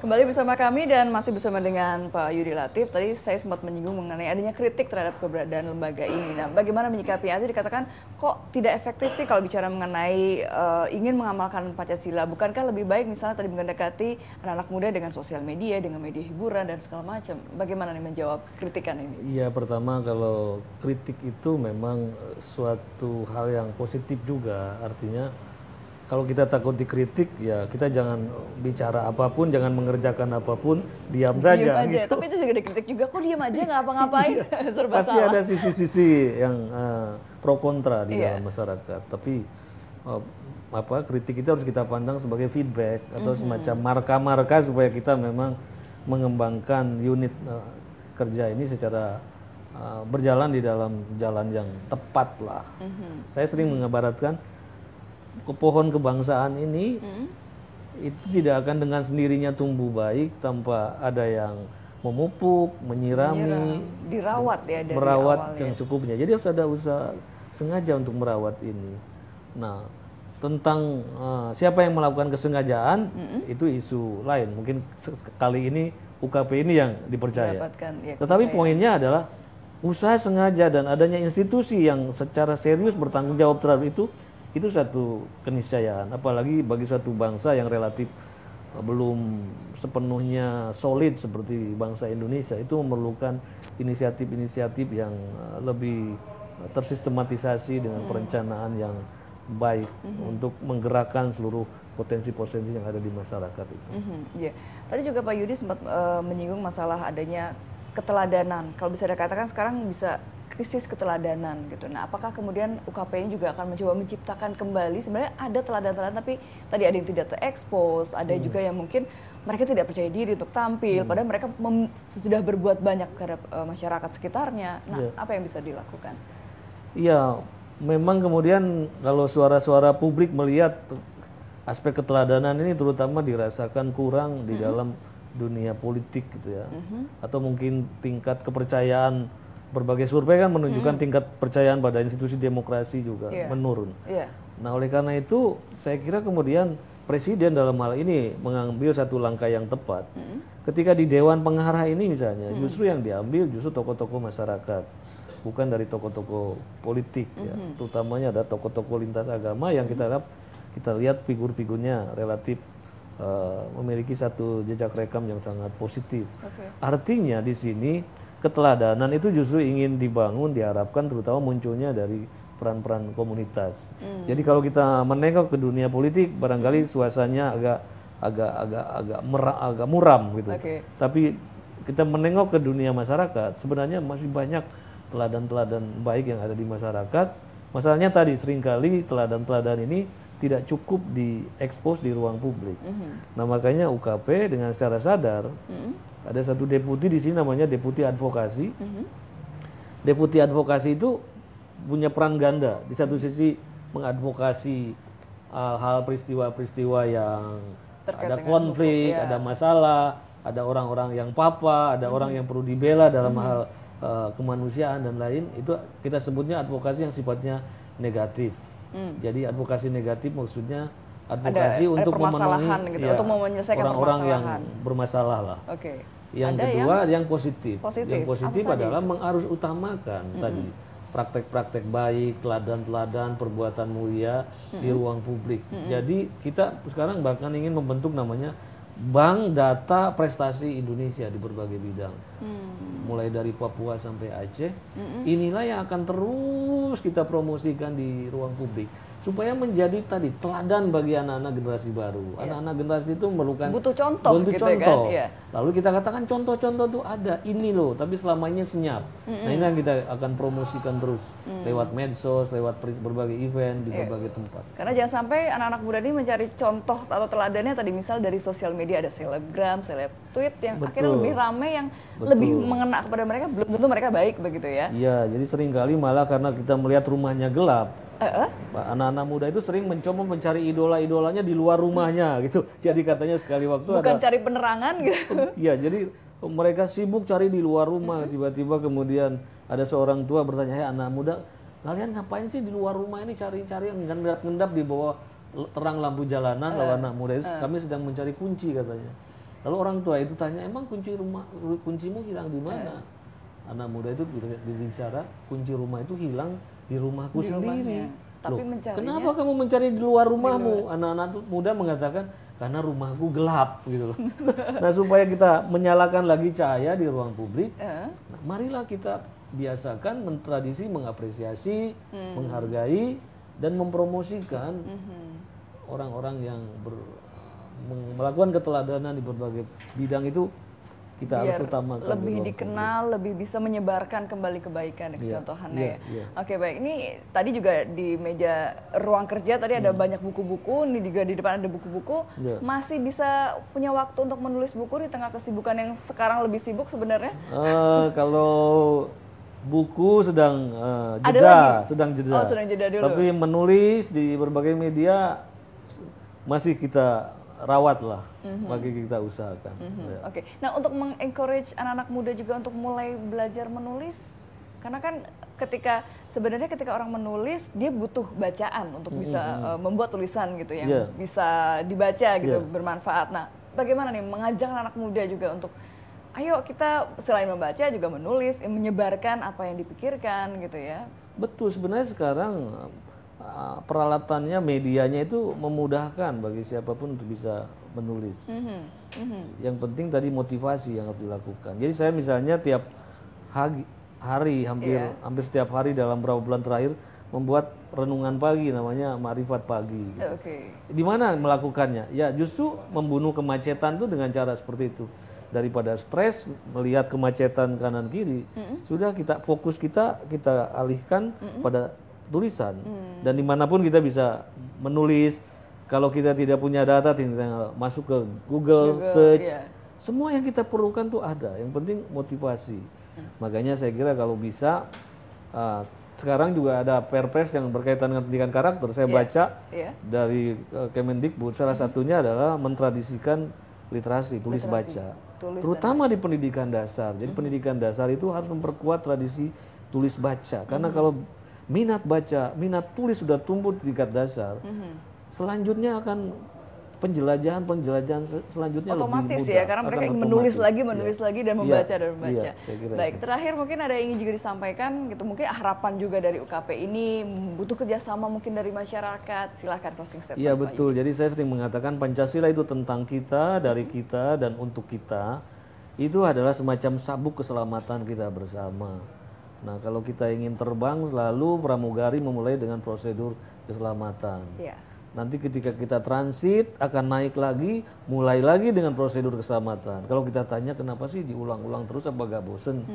Kembali bersama kami dan masih bersama dengan Pak Yudi Latif. Tadi saya sempat menyinggung mengenai adanya kritik terhadap keberadaan lembaga ini. Nah, bagaimana menyikapinya? Itu dikatakan kok tidak efektif sih kalau bicara mengenai ingin mengamalkan Pancasila. Bukankah lebih baik misalnya tadi mendekati anak-anak muda dengan sosial media, dengan media hiburan dan segala macam. Bagaimana nih menjawab kritikan ini? Iya, pertama kalau kritik itu memang suatu hal yang positif juga. Artinya kalau kita takut dikritik, ya kita jangan bicara apapun, jangan mengerjakan apapun, diam Diem saja aja, gitu. tapi itu juga dikritik juga. Kok diem aja nggak apa-ngapain? Iya, Serba pasti salah. ada sisi-sisi yang pro kontra di dalam Iya. masyarakat. Tapi eh, kritik itu harus kita pandang sebagai feedback atau semacam marka-marka supaya kita memang mengembangkan unit kerja ini secara berjalan di dalam jalan yang tepat lah. Saya sering mengabaratkan pohon kebangsaan ini itu tidak akan dengan sendirinya tumbuh baik tanpa ada yang memupuk, menyirami, Dirawat ya dari merawat awalnya. yang cukupnya. Jadi harus ada usaha sengaja untuk merawat ini. Nah, tentang siapa yang melakukan kesengajaan itu isu lain. Mungkin kali ini UKP ini yang dipercaya. Mendapatkan ya, Tetapi poinnya adalah usaha sengaja dan adanya institusi yang secara serius bertanggung jawab terhadap itu satu keniscayaan. Apalagi bagi suatu bangsa yang relatif belum sepenuhnya solid seperti bangsa Indonesia, itu memerlukan inisiatif-inisiatif yang lebih tersistematisasi dengan perencanaan yang baik untuk menggerakkan seluruh potensi-potensi yang ada di masyarakat itu. Iya. Tadi juga Pak Yudi sempat menyinggung masalah adanya keteladanan. Kalau bisa dikatakan sekarang bisa krisis keteladanan gitu. Nah, apakah kemudian UKP ini juga akan mencoba menciptakan kembali, sebenarnya ada teladan-teladan tapi tadi ada yang tidak terekspos, ada juga yang mungkin mereka tidak percaya diri untuk tampil, padahal mereka sudah berbuat banyak terhadap masyarakat sekitarnya. Nah, apa yang bisa dilakukan? Iya, memang kemudian kalau suara-suara publik melihat aspek keteladanan ini terutama dirasakan kurang di dalam dunia politik gitu ya. Atau mungkin tingkat kepercayaan, berbagai survei kan menunjukkan tingkat kepercayaan pada institusi demokrasi juga menurun. Nah, oleh karena itu saya kira kemudian Presiden dalam hal ini mengambil satu langkah yang tepat. Ketika di Dewan Pengarah ini misalnya, justru yang diambil justru tokoh-tokoh masyarakat, bukan dari tokoh-tokoh politik ya. Terutamanya ada tokoh-tokoh lintas agama yang kita lihat figur-figurnya relatif memiliki satu jejak rekam yang sangat positif. Artinya di sini keteladanan itu justru ingin dibangun, diharapkan terutama munculnya dari peran-peran komunitas. Jadi kalau kita menengok ke dunia politik, barangkali suasananya agak muram gitu. Tapi kita menengok ke dunia masyarakat, sebenarnya masih banyak teladan-teladan baik yang ada di masyarakat. Masalahnya tadi seringkali teladan-teladan ini tidak cukup diekspos di ruang publik. Nah, makanya UKP dengan secara sadar ada satu deputi di sini namanya deputi advokasi. Deputi advokasi itu punya peran ganda. Di satu sisi mengadvokasi hal-hal peristiwa-peristiwa yang ada konflik, ada masalah, ada orang-orang yang ada orang yang perlu dibela dalam hal kemanusiaan dan lain. Itu kita sebutnya advokasi yang sifatnya negatif. Jadi advokasi negatif maksudnya advokasi untuk memenuhi gitu, untuk menyelesaikan orang-orang yang bermasalah lah. Yang kedua yang positif. Yang positif adalah mengarus utamakan tadi praktek-praktek baik, teladan-teladan, perbuatan mulia di ruang publik. Jadi kita sekarang bahkan ingin membentuk namanya Bank Data Prestasi Indonesia di berbagai bidang. Mulai dari Papua sampai Aceh. Inilah yang akan terus kita promosikan di ruang publik supaya menjadi tadi teladan bagi anak-anak generasi baru. Anak-anak generasi itu memerlukan butuh contoh gitu kan. Lalu kita katakan contoh-contoh itu ada ini loh, tapi selamanya senyap. Nah, ini yang kita akan promosikan terus lewat medsos, lewat berbagai event di berbagai tempat. Karena jangan sampai anak-anak muda ini mencari contoh atau teladannya tadi misal dari sosial media, ada selebgram, seleb tweet yang akhirnya lebih ramai, yang lebih mengena kepada mereka, belum tentu mereka baik begitu ya. Iya, jadi seringkali malah karena kita melihat rumahnya gelap, anak-anak muda itu sering mencoba mencari idola-idolanya di luar rumahnya gitu. Jadi katanya sekali waktu bukan cari penerangan gitu. Iya, jadi mereka sibuk cari di luar rumah. Tiba-tiba kemudian ada seorang tua bertanya, "Hei anak muda, kalian ngapain sih di luar rumah ini cari-cari yang ngendap-ngendap di bawah terang lampu jalanan?" Lalu anak muda itu, "Kami sedang mencari kunci," katanya. Lalu orang tua itu tanya, emang kuncimu hilang di mana? Anak muda itu berbicara, kunci rumah itu hilang di rumahku sendiri. Tapi Loh, mencarinya kenapa kamu mencari di luar rumahmu? Anak-anak muda mengatakan, karena rumahku gelap gitu loh. Nah, supaya kita menyalakan lagi cahaya di ruang publik, nah, marilah kita biasakan mentradisi, mengapresiasi, menghargai dan mempromosikan orang-orang yang melakukan keteladanan di berbagai bidang itu. Kita biar harus utamakan lebih dikenal, lebih bisa menyebarkan kembali kebaikan contohannya ya. Oke, baik, ini tadi juga di meja ruang kerja tadi ada banyak buku-buku, ini juga di depan ada buku-buku. Masih bisa punya waktu untuk menulis buku di tengah kesibukan yang sekarang lebih sibuk sebenarnya? Kalau buku sedang sedang jeda. Oh, sedang jeda dulu. Tapi menulis di berbagai media masih kita rawat lah, bagi kita usahakan. Oke. Nah, untuk mengencourage anak-anak muda juga untuk mulai belajar menulis, karena kan sebenarnya ketika orang menulis dia butuh bacaan untuk bisa membuat tulisan gitu yang bisa dibaca gitu, bermanfaat. Nah, bagaimana nih mengajak anak muda juga untuk ayo kita selain membaca juga menulis, menyebarkan apa yang dipikirkan gitu ya? Betul, sebenarnya sekarang peralatannya, medianya itu memudahkan bagi siapapun untuk bisa menulis. Yang penting tadi motivasi yang harus dilakukan. Jadi saya misalnya tiap hari, hampir setiap hari dalam beberapa bulan terakhir membuat renungan pagi namanya Makrifat Pagi. Gitu. Di mana melakukannya? Ya justru membunuh kemacetan tuh dengan cara seperti itu. Daripada stres melihat kemacetan kanan kiri, sudah fokus kita alihkan pada tulisan. Dan dimanapun kita bisa menulis. Kalau kita tidak punya data, tinggal masuk ke Google search. Semua yang kita perlukan tuh ada. Yang penting motivasi. Makanya saya kira kalau bisa, sekarang juga ada Perpres yang berkaitan dengan pendidikan karakter. Saya baca dari Kemendikbud, salah satunya adalah mentradisikan literasi, tulis baca. Terutama di pendidikan dasar. Jadi pendidikan dasar itu harus memperkuat tradisi tulis baca. Karena kalau minat baca, minat tulis sudah tumbuh di tingkat dasar, selanjutnya akan penjelajahan selanjutnya otomatis lebih mudah. Ya, karena mereka ingin menulis lagi dan membaca dan membaca. Baik, itu. Terakhir mungkin ada yang ingin juga disampaikan gitu, mungkin harapan juga dari UKP ini butuh kerjasama mungkin dari masyarakat. Silahkan closing statement. Iya betul, jadi saya sering mengatakan Pancasila itu tentang kita, dari kita, dan untuk kita. Itu adalah semacam sabuk keselamatan kita bersama. Nah, kalau kita ingin terbang, selalu pramugari memulai dengan prosedur keselamatan. Nanti ketika kita transit akan naik lagi, mulai lagi dengan prosedur keselamatan. Kalau kita tanya kenapa sih diulang-ulang terus, apa gak bosen?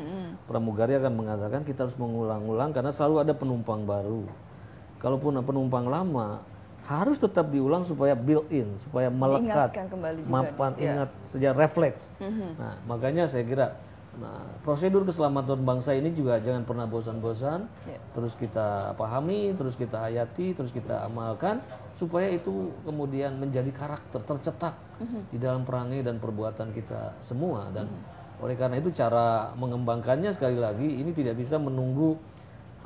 Pramugari akan mengatakan kita harus mengulang-ulang karena selalu ada penumpang baru. Kalaupun penumpang lama, harus tetap diulang supaya built-in, supaya melekat, mapan, ingat, sejak refleks. Nah, makanya saya kira prosedur keselamatan bangsa ini juga jangan pernah bosan-bosan, terus kita pahami, terus kita hayati, terus kita amalkan, supaya itu kemudian menjadi karakter tercetak di dalam perangai dan perbuatan kita semua. Dan oleh karena itu cara mengembangkannya sekali lagi ini tidak bisa menunggu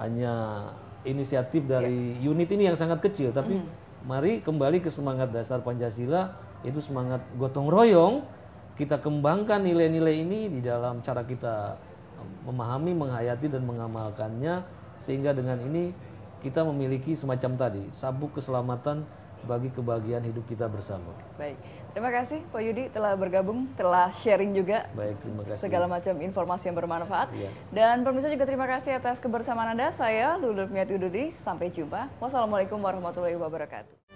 hanya inisiatif dari unit ini yang sangat kecil, tapi mari kembali ke semangat dasar Pancasila, itu semangat gotong royong. Kita kembangkan nilai-nilai ini di dalam cara kita memahami, menghayati, dan mengamalkannya, sehingga dengan ini kita memiliki semacam tadi, sabuk keselamatan bagi kebahagiaan hidup kita bersama. Baik, terima kasih Pak Yudi telah bergabung, telah sharing juga. Baik, terima kasih. Segala macam informasi yang bermanfaat. Dan pemirsa juga terima kasih atas kebersamaan Anda. Saya Lulu Miati Ududi, sampai jumpa. Wassalamualaikum warahmatullahi wabarakatuh.